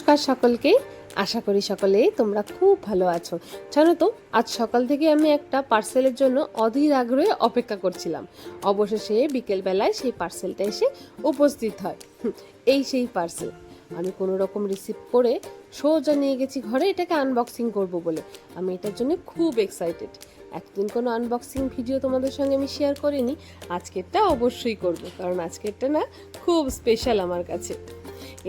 নমস্কার সকলকে, আশা করি সকলেই তোমরা খুব ভালো আছো। জানো তো, আজ সকাল থেকে আমি একটা পার্সেলের জন্য অধীর আগ্রহে অপেক্ষা করছিলাম। অবশেষে বিকেলবেলায় সেই পার্সেলটা এসে উপস্থিত হয়। এই সেই পার্সেল আমি কোনো রকম রিসিভ করে সোজা নিয়ে গেছি ঘরে এটাকে আনবক্সিং করব বলে। আমি এটার জন্য খুব এক্সাইটেড। একদিন কোনো আনবক্সিং ভিডিও তোমাদের সঙ্গে আমি শেয়ার করিনি, আজকেরটা অবশ্যই করব, কারণ আজকেরটা না খুব স্পেশাল আমার কাছে।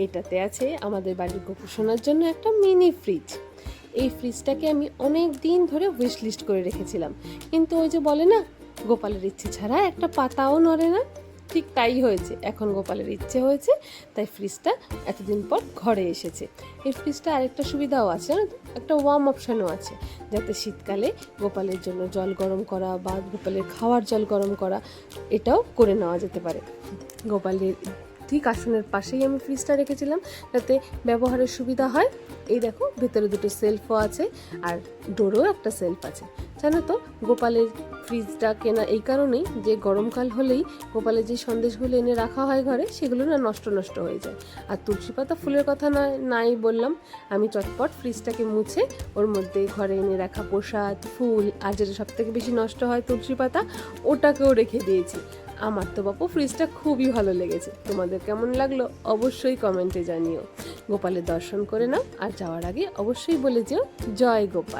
এটাতে আছে আমাদের বাড়ির গোপুসোনার জন্য একটা মিনি ফ্রিজ। এই ফ্রিজটাকে আমি অনেক দিন ধরে উইশ লিস্ট করে রেখেছিলাম, কিন্তু ওই যে বলে না, গোপালের ইচ্ছে ছাড়া একটা পাতাও নড়ে না, ঠিক তাই হয়েছে। এখন গোপালের ইচ্ছে হয়েছে, তাই ফ্রিজটা এতদিন পর ঘরে এসেছে। এই ফ্রিজটা আরেকটা সুবিধাও আছে, একটা ওয়ার্ম অপশানও আছে, যাতে শীতকালে গোপালের জন্য জল গরম করা বা গোপালের খাওয়ার জল গরম করা এটাও করে নেওয়া যেতে পারে। গোপালের ঠিক আসনের পাশেই আমি ফ্রিজটা রেখেছিলাম, যাতে ব্যবহারের সুবিধা হয়। এই দেখো, ভেতরে দুটো সেলফও আছে আর ডোরও একটা সেলফ আছে। জানো তো, গোপালের ফ্রিজটা কেনা এই কারণেই যে গরমকাল হলেই গোপালের যে সন্দেশগুলো এনে রাখা হয় ঘরে, সেগুলো না নষ্ট হয়ে যায়। আর তুলসী পাতা ফুলের কথা নাই বললাম, আমি চটপট ফ্রিজটাকে মুছে ওর মধ্যে ঘরে এনে রাখা প্রসাদ, ফুল, আর যেটা সব থেকে বেশি নষ্ট হয় তুলসী পাতা, ওটাকেও রেখে দিয়েছি। আমার তো বাপু ফ্রিজটা খুবই ভালো লেগেছে। তোমাদের কেমন লাগলো অবশ্যই কমেন্টে জানিও। গোপালের দর্শন করে নাও, আর যাওয়ার আগে অবশ্যই বলে যেও জয় গোপাল।